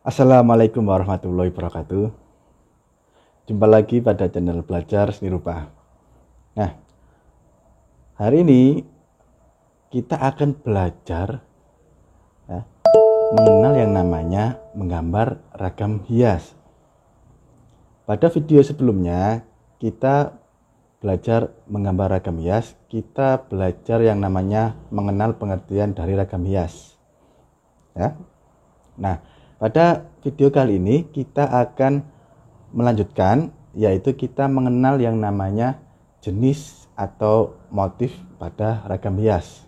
Assalamualaikum warahmatullahi wabarakatuh. Jumpa lagi pada channel Belajar Seni Rupa. Nah, hari ini kita akan belajar mengenal yang namanya menggambar ragam hias. Pada video sebelumnya kita belajar menggambar ragam hias, kita belajar yang namanya mengenal pengertian dari ragam hias. Ya. Nah, pada video kali ini kita akan melanjutkan, yaitu kita mengenal yang namanya jenis atau motif pada ragam hias.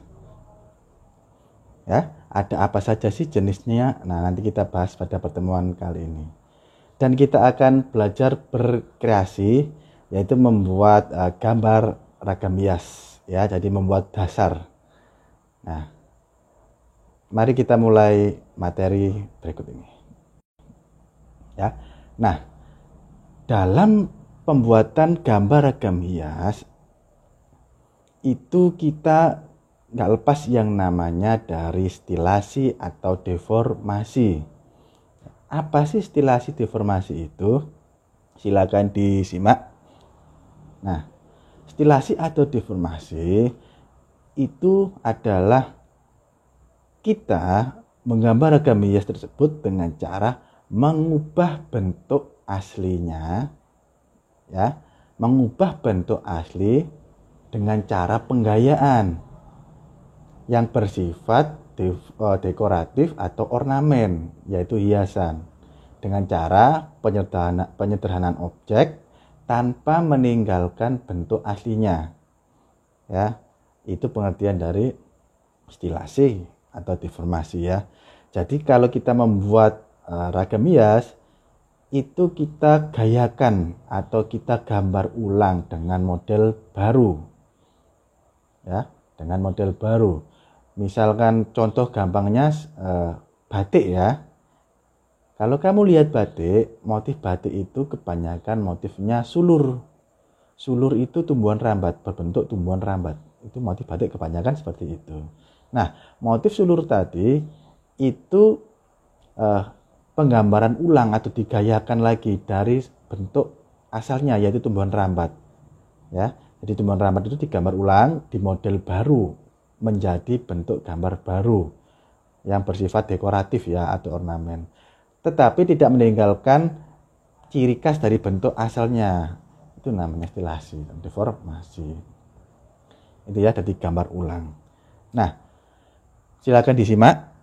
Ya, ada apa saja sih jenisnya? Nah, nanti kita bahas pada pertemuan kali ini. Dan kita akan belajar berkreasi, yaitu membuat gambar ragam hias, ya. Jadi membuat dasar. Nah, mari kita mulai materi berikut ini. Ya. Nah, dalam pembuatan gambar ragam hias itu kita nggak lepas yang namanya dari stilasi atau deformasi. Apa sih stilasi deformasi itu? Silakan disimak. Nah, stilasi atau deformasi itu adalah kita menggambar ragam hias tersebut dengan cara mengubah bentuk aslinya, ya, mengubah bentuk asli dengan cara penggayaan yang bersifat dekoratif atau ornamen, yaitu hiasan, dengan cara penyederhanaan objek tanpa meninggalkan bentuk aslinya. Ya, itu pengertian dari stilasi atau deformasi, ya. Jadi kalau kita membuat ragam hias, itu kita gayakan atau kita gambar ulang dengan model baru, ya, dengan model baru. Misalkan contoh gampangnya batik, ya. Kalau kamu lihat batik, motif batik itu kebanyakan motifnya sulur. Sulur itu tumbuhan rambat, berbentuk tumbuhan rambat. Itu motif batik kebanyakan seperti itu. Nah, motif sulur tadi itu penggambaran ulang atau digayakan lagi dari bentuk asalnya, yaitu tumbuhan rambat. Ya, jadi tumbuhan rambat itu digambar ulang di model baru menjadi bentuk gambar baru yang bersifat dekoratif, ya, atau ornamen. Tetapi tidak meninggalkan ciri khas dari bentuk asalnya. Itu namanya stilasi, deformasi. Itu, ya, jadi gambar ulang. Nah, silakan disimak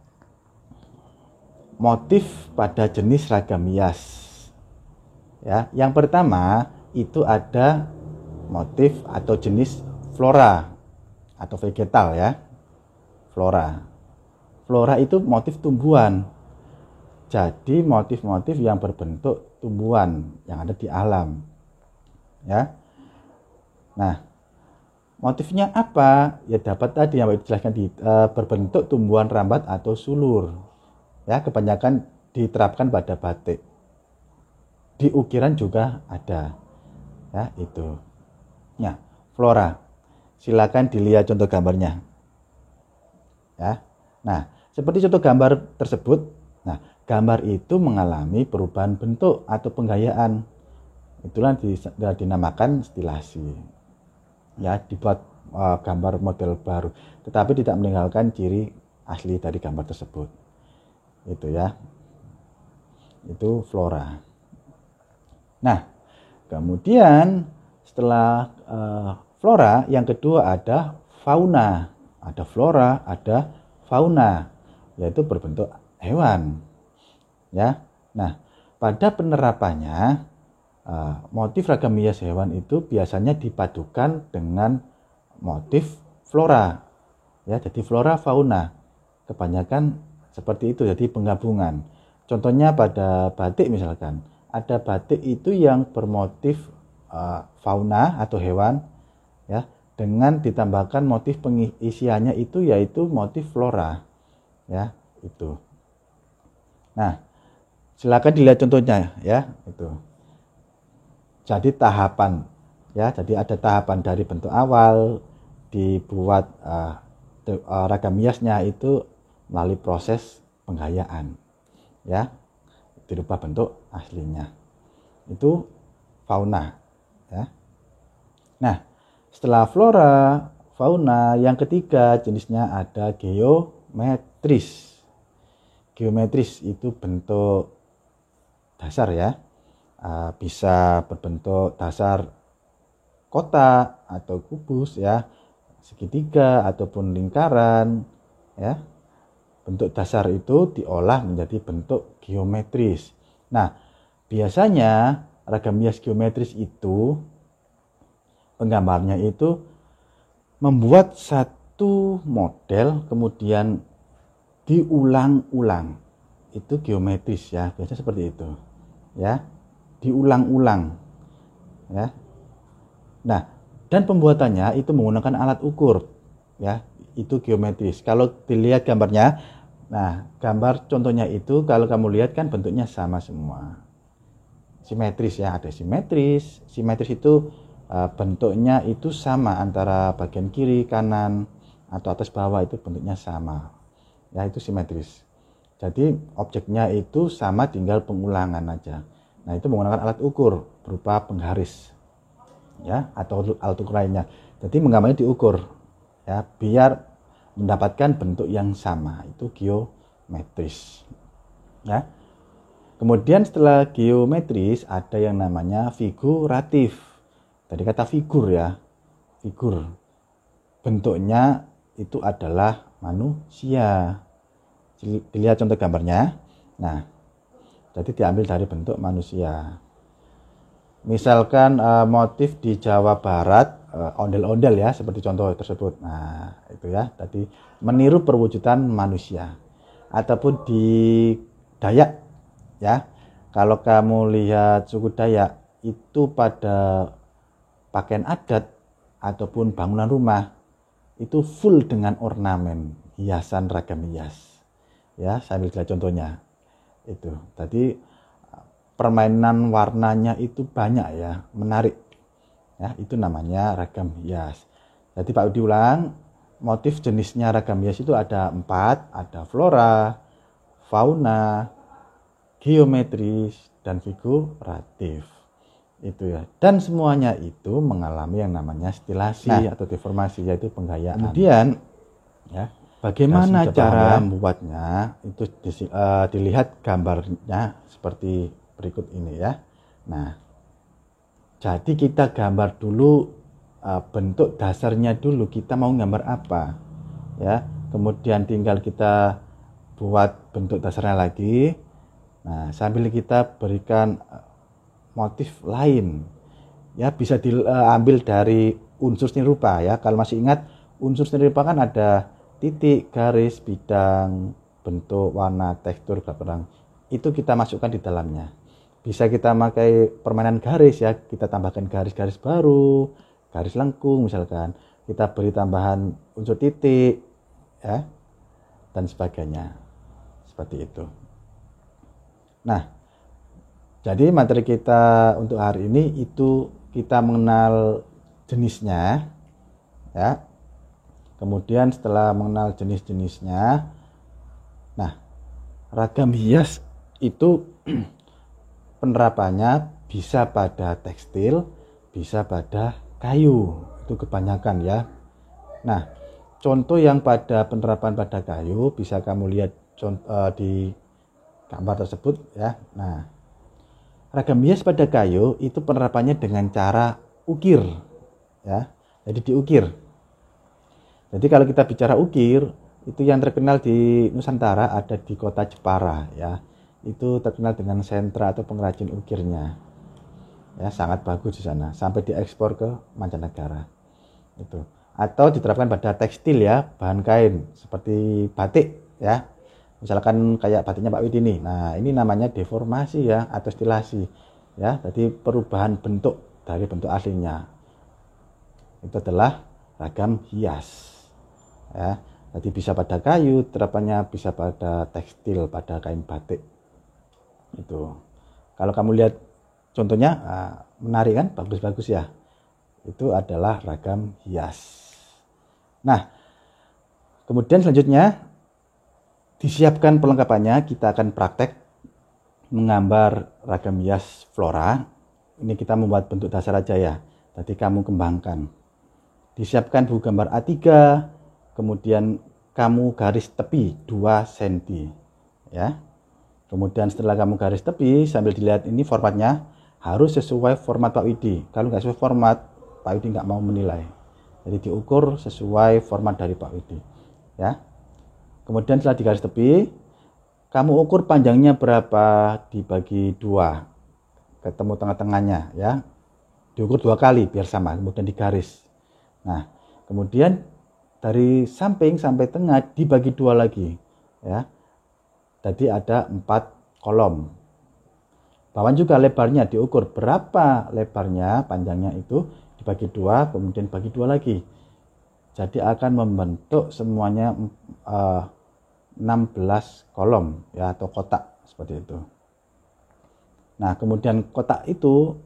motif pada jenis ragam hias. Ya, yang pertama itu ada motif atau jenis flora atau vegetal, ya. Flora. Flora itu motif tumbuhan. Jadi motif-motif yang berbentuk tumbuhan yang ada di alam. Ya. Nah, motifnya apa? Ya dapat tadi yang dijelaskan berbentuk tumbuhan rambat atau sulur. Ya, kebanyakan diterapkan pada batik. Di ukiran juga ada. Ya, itu. Ya, flora. Silakan dilihat contoh gambarnya. Ya. Nah, seperti contoh gambar tersebut, nah, gambar itu mengalami perubahan bentuk atau penggayaan. Itulah dinamakan stilasi. Ya, dibuat gambar model baru, tetapi tidak meninggalkan ciri asli dari gambar tersebut. Itu, ya. Itu flora. Nah, kemudian setelah flora, yang kedua ada fauna. Ada flora, ada fauna, yaitu berbentuk hewan, ya. Nah, pada penerapannya motif ragam hias hewan itu biasanya dipadukan dengan motif flora, ya. Jadi flora fauna kebanyakan seperti itu, jadi penggabungan. Contohnya pada batik misalkan, ada batik itu yang bermotif fauna atau hewan, ya, dengan ditambahkan motif pengisiannya itu yaitu motif flora, ya, itu. Nah, silakan dilihat contohnya, ya, itu. Jadi tahapan, ya, jadi ada tahapan dari bentuk awal dibuat ragam hiasnya itu melalui proses penggayaan, ya. dirubah bentuk aslinya. Itu fauna, ya. Nah, setelah flora, fauna, yang ketiga jenisnya ada geometris. Geometris itu bentuk dasar, ya. Bisa berbentuk dasar kotak atau kubus, ya, segitiga ataupun lingkaran, ya. Bentuk dasar itu diolah menjadi bentuk geometris. Nah, biasanya ragam hias geometris itu penggambarnya itu membuat satu model kemudian diulang-ulang. Itu geometris, ya, biasanya seperti itu, ya, diulang-ulang, ya. Nah, dan pembuatannya itu menggunakan alat ukur, ya, itu geometris. Kalau dilihat gambarnya, nah, gambar contohnya itu kalau kamu lihat kan bentuknya sama semua, simetris, ya, ada simetris. Simetris itu bentuknya itu sama antara bagian kiri, kanan, atau atas bawah, itu bentuknya sama, ya, itu simetris. Jadi objeknya itu sama, tinggal pengulangan aja. Nah, itu menggunakan alat ukur berupa penggaris, ya, atau alat ukur lainnya. Jadi menggambarnya diukur, ya, biar mendapatkan bentuk yang sama, itu geometris, ya. Kemudian setelah geometris ada yang namanya figuratif. Tadi kata figur, ya, figur. Bentuknya itu adalah manusia. Dilihat contoh gambarnya. Nah, jadi diambil dari bentuk manusia. Misalkan motif di Jawa Barat, ondel-ondel, ya, seperti contoh tersebut. Nah, itu, ya, tadi meniru perwujudan manusia. Ataupun di Dayak, ya, kalau kamu lihat suku Dayak itu pada pakaian adat ataupun bangunan rumah itu full dengan ornamen, hiasan, ragam hias, ya. Sambil lihat contohnya itu tadi, permainan warnanya itu banyak, ya, menarik, ya, itu namanya ragam hias. Jadi Pak diulang, motif jenisnya ragam hias itu ada 4, ada flora, fauna, geometris, dan figuratif, itu, ya. Dan semuanya itu mengalami yang namanya stilasi atau deformasi, yaitu penggayaan. Kemudian, ya, bagaimana cara membuatnya itu dilihat gambarnya seperti berikut ini, ya. Nah, jadi kita gambar dulu bentuk dasarnya dulu, kita mau gambar apa, ya. Kemudian tinggal kita buat bentuk dasarnya lagi. Nah, sambil kita berikan motif lain, ya, bisa diambil dari unsur seni rupa, ya. Kalau masih ingat, unsur seni rupa kan ada titik, garis, bidang, bentuk, warna, tekstur, gambaran. Itu kita masukkan di dalamnya. Bisa kita pakai permainan garis, ya, kita tambahkan garis-garis baru, garis lengkung misalkan. Kita beri tambahan unsur titik, ya, dan sebagainya. Seperti itu. Nah, jadi materi kita untuk hari ini itu kita mengenal jenisnya, ya. Kemudian setelah mengenal jenis-jenisnya, nah, ragam hias itu penerapannya bisa pada tekstil, bisa pada kayu, itu kebanyakan, ya. Nah, contoh yang pada penerapan pada kayu bisa kamu lihat di gambar tersebut, ya. Nah, ragam hias pada kayu itu penerapannya dengan cara ukir, ya. Jadi diukir. Jadi kalau kita bicara ukir, itu yang terkenal di Nusantara ada di kota Jepara, ya. Itu terkenal dengan sentra atau pengrajin ukirnya, ya, sangat bagus di sana, sampai diekspor ke mancanegara. Itu. Atau diterapkan pada tekstil, ya, bahan kain seperti batik, ya. Misalkan kayak batiknya Pak Widi ini. Nah, ini namanya deformasi, ya, atau stilasi, ya. Jadi perubahan bentuk dari bentuk aslinya. Itu adalah ragam hias, ya. Jadi bisa pada kayu, terapannya bisa pada tekstil, pada kain batik. Itu. Kalau kamu lihat contohnya, menarik kan, bagus-bagus, ya. Itu adalah ragam hias. Nah, kemudian selanjutnya disiapkan perlengkapannya, kita akan praktek, menggambar ragam hias flora. Ini kita membuat bentuk dasar aja ya. Tadi kamu kembangkan. Disiapkan buku gambar A3, kemudian kamu garis tepi 2 cm ya. Kemudian setelah kamu garis tepi, sambil dilihat ini formatnya harus sesuai format Pak Widi. Kalau nggak sesuai format, Pak Widi nggak mau menilai. Jadi diukur sesuai format dari Pak Widi ya. Kemudian setelah digaris tepi, kamu ukur panjangnya berapa, dibagi 2, ketemu tengah-tengahnya ya. Diukur 2 kali biar sama, kemudian digaris. Nah, kemudian dari samping sampai tengah dibagi 2 lagi ya. Jadi ada 4 kolom. Bawah juga lebarnya diukur berapa lebarnya, panjangnya itu dibagi 2, kemudian bagi 2 lagi. Jadi akan membentuk semuanya 16 kolom ya, atau kotak seperti itu. Nah, kemudian kotak itu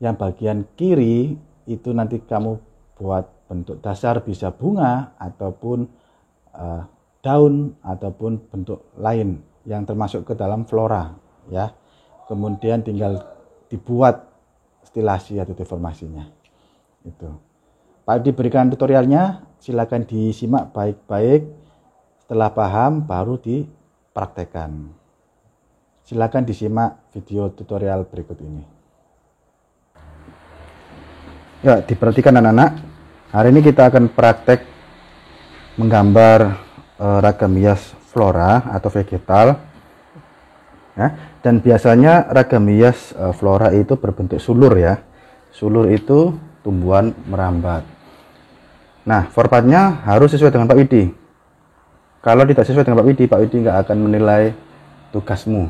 yang bagian kiri itu nanti kamu buat bentuk dasar, bisa bunga ataupun daun ataupun bentuk lain yang termasuk ke dalam flora ya. Kemudian tinggal dibuat stilasi atau deformasinya. Itu. Pak diberikan tutorialnya, silakan disimak baik-baik. Setelah paham baru dipraktekkan. Silakan disimak video tutorial berikut ini. Ya, diperhatikan anak-anak. Hari ini kita akan praktek menggambar ragam hias flora atau vegetal ya. Dan biasanya ragam hias flora itu berbentuk sulur ya. Sulur itu tumbuhan merambat. Nah, formatnya harus sesuai dengan Pak Widi. Kalau tidak sesuai dengan Pak Widi nggak akan menilai tugasmu.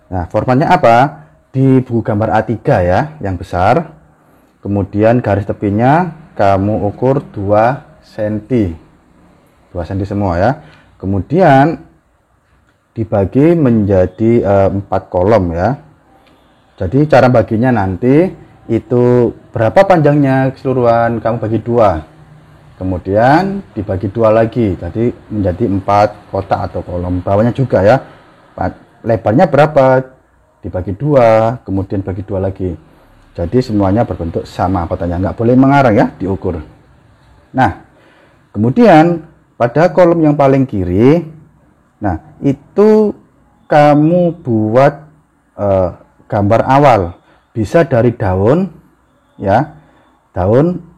Nah, formatnya apa? Di buku gambar A3 ya, yang besar. Kemudian garis tepinya kamu ukur 2 cm. 2 cm semua ya. Kemudian dibagi menjadi 4 kolom ya. Jadi cara baginya nanti itu berapa panjangnya keseluruhan kamu bagi 2. Kemudian dibagi 2 lagi. Jadi menjadi 4 kotak atau kolom. Bawahnya juga ya. Lebarnya berapa? Dibagi 2, kemudian bagi 2 lagi. Jadi semuanya berbentuk sama kotaknya. Nggak boleh mengarang ya, diukur. Nah, kemudian pada kolom yang paling kiri, nah itu kamu buat gambar awal, bisa dari daun ya, daun.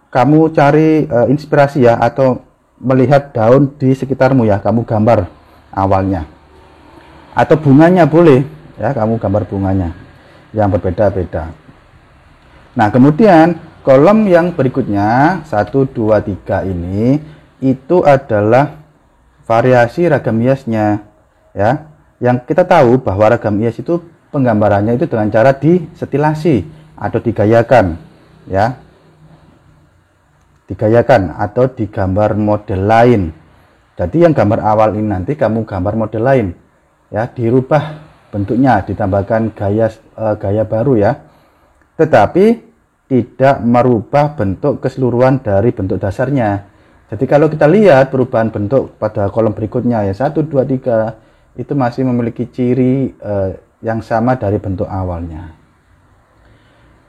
Kamu cari inspirasi ya, atau melihat daun di sekitarmu ya, kamu gambar awalnya, atau bunganya boleh ya, kamu gambar bunganya yang berbeda-beda. Nah, kemudian kolom yang berikutnya 1, 2, 3 ini itu adalah variasi ragam hiasnya ya. Yang kita tahu bahwa ragam hias itu penggambarannya itu dengan cara distilasi atau digayakan ya. Digayakan atau digambar model lain. Jadi yang gambar awal ini nanti kamu gambar model lain ya, dirubah bentuknya, ditambahkan gaya baru ya. Tetapi tidak merubah bentuk keseluruhan dari bentuk dasarnya. Jadi kalau kita lihat perubahan bentuk pada kolom berikutnya ya, 1, 2, 3 itu masih memiliki ciri yang sama dari bentuk awalnya.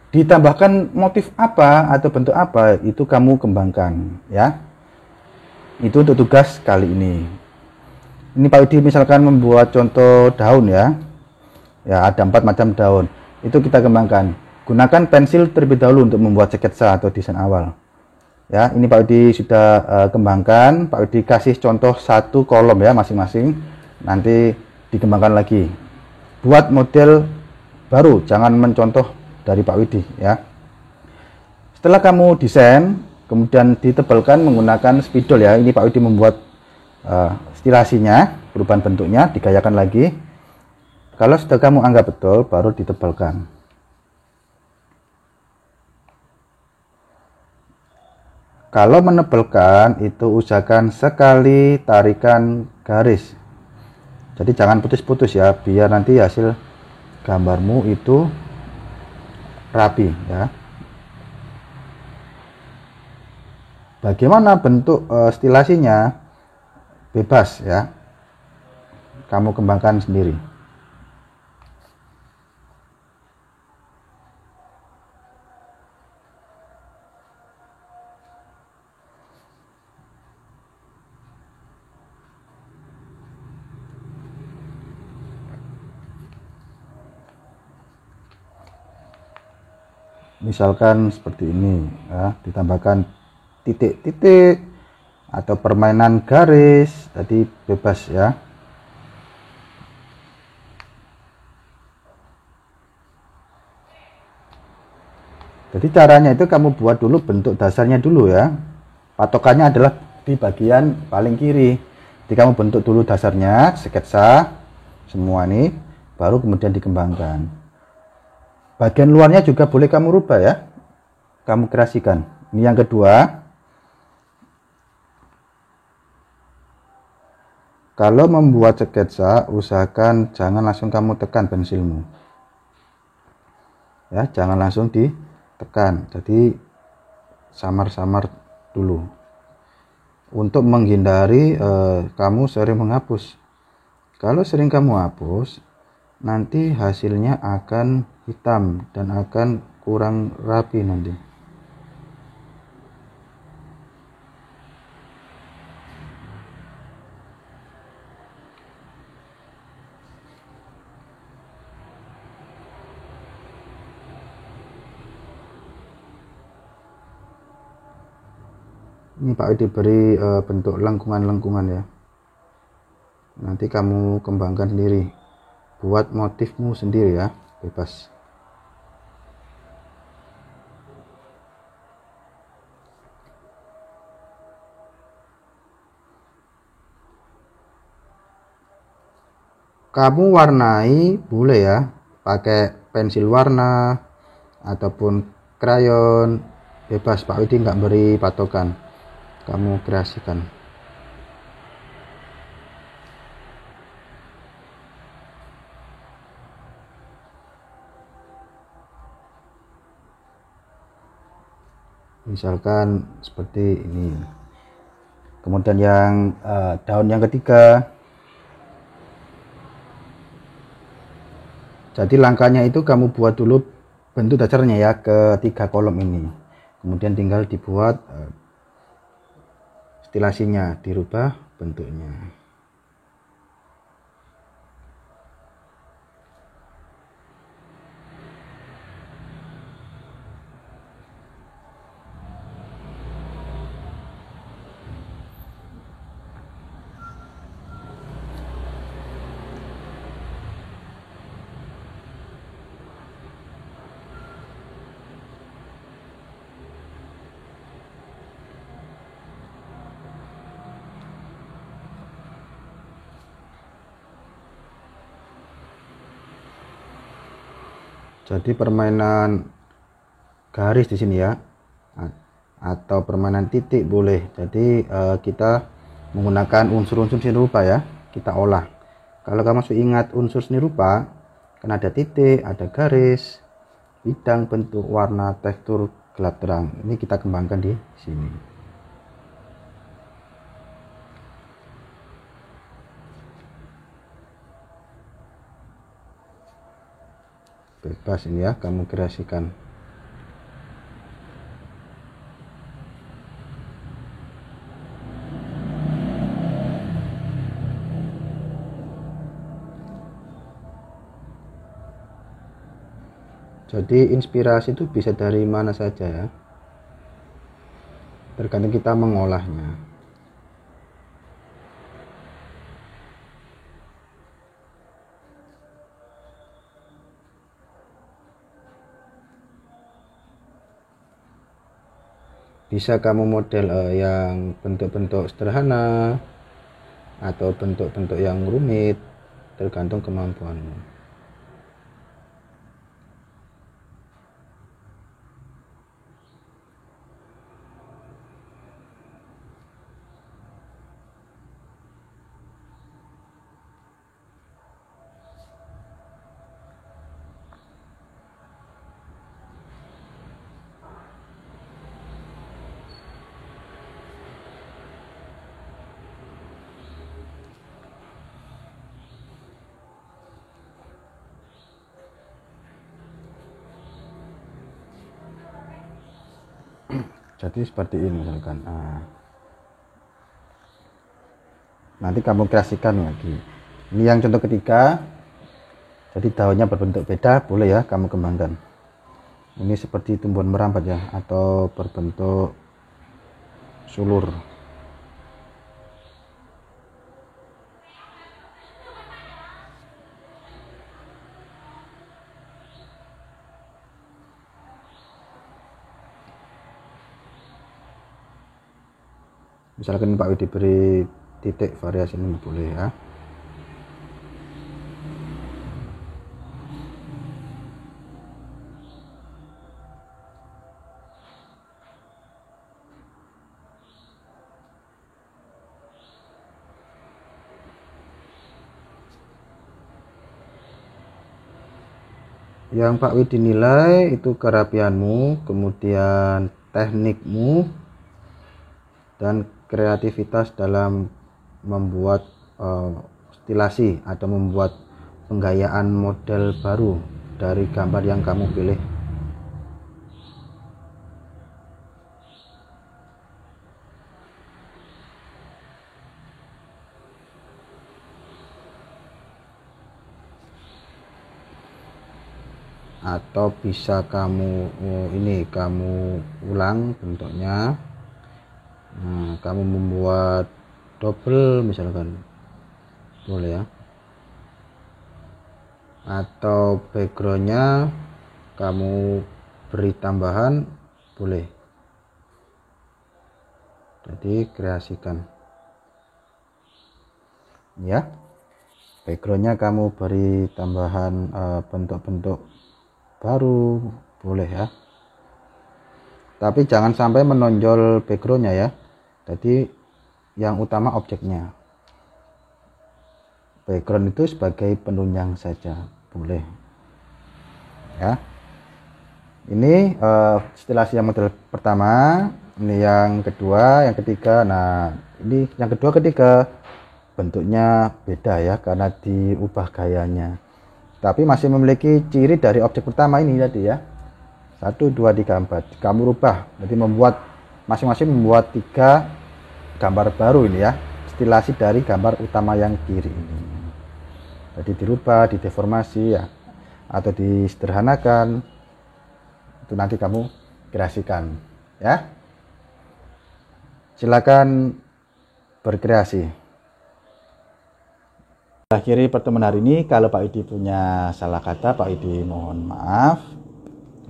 Ditambahkan motif apa atau bentuk apa itu kamu kembangkan ya. Itu untuk tugas kali ini. Ini Pak Widi misalkan membuat contoh daun ya. Ya, ada 4 macam daun. Itu kita kembangkan. Gunakan pensil terlebih dahulu untuk membuat sketsa atau desain awal. Ya, ini Pak Widi sudah kembangkan. Pak Widi kasih contoh 1 kolom ya masing-masing. Nanti dikembangkan lagi. Buat model baru, jangan mencontoh dari Pak Widi ya. Setelah kamu desain, kemudian ditebalkan menggunakan spidol ya. Ini Pak Widi membuat stilasinya, perubahan bentuknya, digayakan lagi. Kalau sudah kamu anggap betul, baru ditebalkan. Kalau menebalkan itu usahakan sekali tarikan garis. Jadi jangan putus-putus ya, biar nanti hasil gambarmu itu rapi ya. Bagaimana bentuk stilasinya? Bebas ya. Kamu kembangkan sendiri. Misalkan seperti ini ya, ditambahkan titik-titik atau permainan garis, tadi bebas ya. Jadi caranya itu kamu buat dulu bentuk dasarnya dulu ya. Patokannya adalah di bagian paling kiri. Jadi kamu bentuk dulu dasarnya, sketsa semua nih, baru kemudian dikembangkan. Bagian luarnya juga boleh kamu rubah ya. Kamu kreasikan. Ini yang kedua. Kalau membuat sketsa, usahakan jangan langsung kamu tekan pensilmu. Ya, jangan langsung ditekan. Jadi samar-samar dulu. Untuk menghindari kamu sering menghapus. Kalau sering kamu hapus, nanti hasilnya akan hitam dan akan kurang rapi nanti. Ini Pak diberi bentuk lengkungan-lengkungan ya. Nanti kamu kembangkan sendiri. Buat motifmu sendiri ya, bebas. Kamu warnai boleh ya, pakai pensil warna ataupun krayon, bebas. Pak Widi nggak beri patokan. Kamu kreasikan. Misalkan seperti ini. Kemudian yang daun yang ketiga. Jadi langkahnya itu kamu buat dulu bentuk dasarnya ya, ke 3 kolom ini. Kemudian tinggal dibuat stilasinya, dirubah bentuknya. Jadi permainan garis di sini ya, atau permainan titik boleh. Jadi kita menggunakan unsur-unsur seni rupa ya, kita olah. Kalau kamu masih ingat unsur seni rupa, kan ada titik, ada garis, bidang, bentuk, warna, tekstur, gelap terang. Ini kita kembangkan di sini. Bebas ini ya, kamu kreasikan. Jadi inspirasi itu bisa dari mana saja ya, tergantung kita mengolahnya. Bisa kamu model yang bentuk-bentuk sederhana atau bentuk-bentuk yang rumit, tergantung kemampuanmu. Jadi seperti ini misalkan. Nanti kamu kreasikan lagi. Ini yang contoh ketiga. Jadi daunnya berbentuk beda, boleh ya kamu kembangkan. Ini seperti tumbuhan merambat ya, atau berbentuk sulur. Misalkan Pak Widi diberi titik variasi ini boleh ya. Yang Pak Widi nilai itu kerapianmu, kemudian teknikmu, dan kreativitas dalam membuat stilasi atau membuat penggayaan model baru dari gambar yang kamu pilih. Atau bisa kamu kamu ulang bentuknya. Nah, kamu membuat double misalkan boleh ya, atau backgroundnya kamu beri tambahan boleh. Jadi kreasikan ya, backgroundnya kamu beri tambahan bentuk-bentuk baru boleh ya, tapi jangan sampai menonjol backgroundnya ya. Jadi yang utama objeknya, background itu sebagai penunjang saja boleh ya. Ini stilasi yang model pertama, ini yang kedua, yang ketiga. Nah ini yang kedua, ketiga bentuknya beda ya karena diubah gayanya, tapi masih memiliki ciri dari objek pertama ini tadi ya. 1, 2, 3, 4 kamu rubah, jadi membuat masing-masing membuat 3 gambar baru ini ya, stilasi dari gambar utama yang kiri ini. Jadi dirubah, dideformasi ya, atau disederhanakan, itu nanti kamu kreasikan ya. Silakan berkreasi. Akhiri pertemuan hari ini. Kalau Pak Widi punya salah kata, Pak Widi mohon maaf.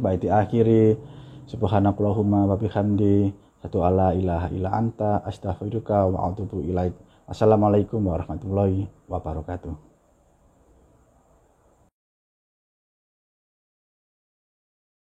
Pak Widi akhiri, subhanakallahumma wa bihamdi, satu alla ilaha illa anta, astaghfiruka wa atubu ilaik. Assalamualaikum warahmatullahi wabarakatuh.